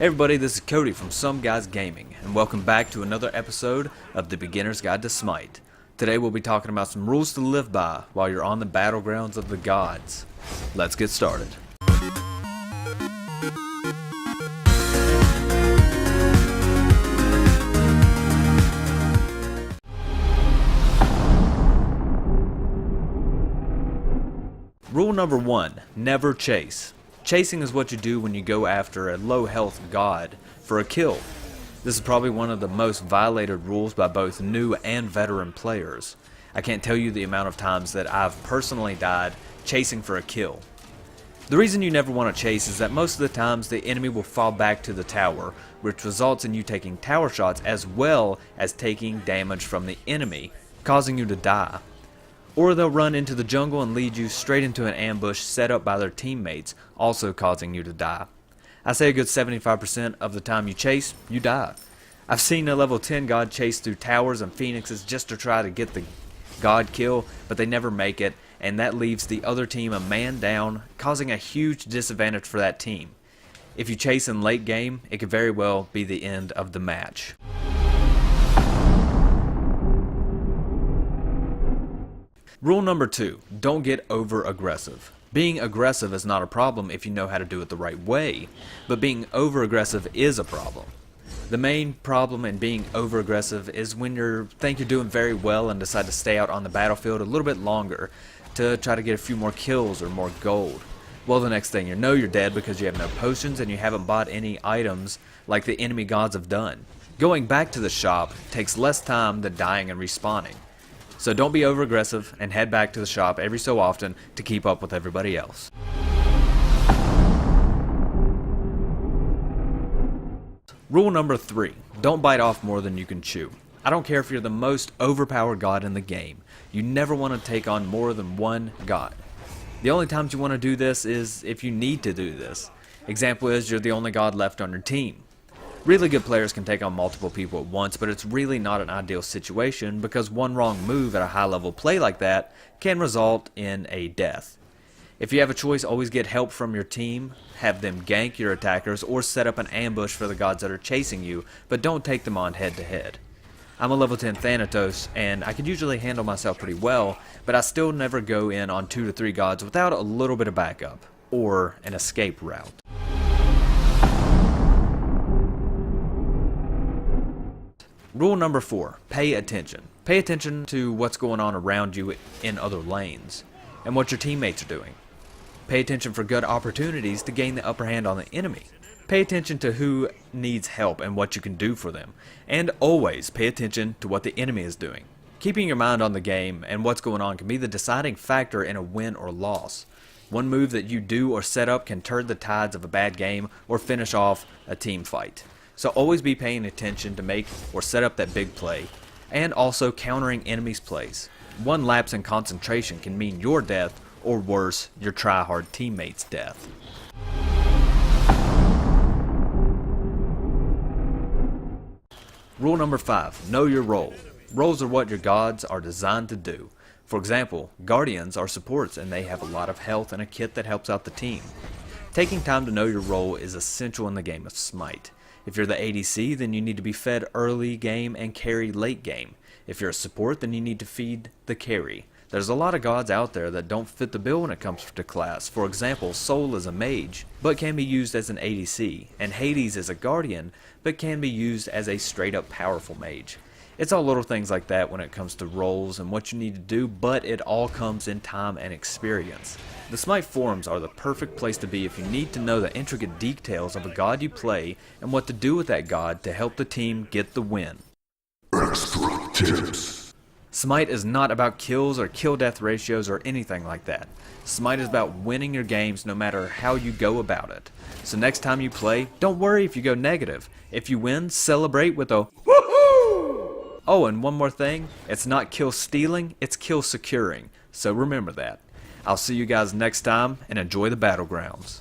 Hey everybody, this is Cody from Some Guys Gaming, and welcome back to another episode of The Beginner's Guide to Smite. Today we'll be talking about some rules to live by while you're on the battlegrounds of the gods. Let's get started. Rule number 1, never chase. Chasing is what you do when you go after a low health god for a kill. This is probably one of the most violated rules by both new and veteran players. I can't tell you the amount of times that I've personally died chasing for a kill. The reason you never want to chase is that most of the times the enemy will fall back to the tower, which results in you taking tower shots as well as taking damage from the enemy, causing you to die. Or they'll run into the jungle and lead you straight into an ambush set up by their teammates, also causing you to die. I say a good 75% of the time you chase, you die. I've seen a level 10 god chase through towers and phoenixes just to try to get the god kill, but they never make it, and that leaves the other team a man down, causing a huge disadvantage for that team. If you chase in late game, it could very well be the end of the match. Rule number 2, don't get over aggressive. Being aggressive is not a problem if you know how to do it the right way, but being over aggressive is a problem. The main problem in being over aggressive is when you think you're doing very well and decide to stay out on the battlefield a little bit longer to try to get a few more kills or more gold. Well, the next thing you know, you're dead because you have no potions and you haven't bought any items like the enemy gods have done. Going back to the shop takes less time than dying and respawning. So don't be over aggressive and head back to the shop every so often to keep up with everybody else. Rule number 3, don't bite off more than you can chew. I don't care if you're the most overpowered god in the game. You never want to take on more than one god. The only times you want to do this is if you need to do this. Example is you're the only god left on your team. Really good players can take on multiple people at once, but it's really not an ideal situation because one wrong move at a high level play like that can result in a death. If you have a choice, always get help from your team, have them gank your attackers, or set up an ambush for the gods that are chasing you, but don't take them on head to head. I'm a level 10 Thanatos, and I could usually handle myself pretty well, but I still never go in on 2 to 3 gods without a little bit of backup, or an escape route. Rule number 4, pay attention. Pay attention to what's going on around you in other lanes, and what your teammates are doing. Pay attention for good opportunities to gain the upper hand on the enemy. Pay attention to who needs help and what you can do for them. And always pay attention to what the enemy is doing. Keeping your mind on the game and what's going on can be the deciding factor in a win or loss. One move that you do or set up can turn the tides of a bad game or finish off a team fight. So always be paying attention to make or set up that big play, and also countering enemies' plays. One lapse in concentration can mean your death, or worse, your try-hard teammate's death. Rule number 5, know your role. Roles are what your gods are designed to do. For example, guardians are supports and they have a lot of health and a kit that helps out the team. Taking time to know your role is essential in the game of Smite. If you're the ADC, then you need to be fed early game and carry late game. If you're a support, then you need to feed the carry. There's a lot of gods out there that don't fit the bill when it comes to class. For example, Soul is a mage, but can be used as an ADC, and Hades is a guardian, but can be used as a straight up powerful mage. It's all little things like that when it comes to roles and what you need to do, but it all comes in time and experience. The Smite forums are the perfect place to be if you need to know the intricate details of a god you play and what to do with that god to help the team get the win. Extra tips. Smite is not about kills or kill-death ratios or anything like that. Smite is about winning your games no matter how you go about it. So next time you play, don't worry if you go negative. If you win, celebrate with a woohoo! Oh, and one more thing, it's not kill stealing, it's kill securing. So remember that. I'll see you guys next time, and enjoy the battlegrounds.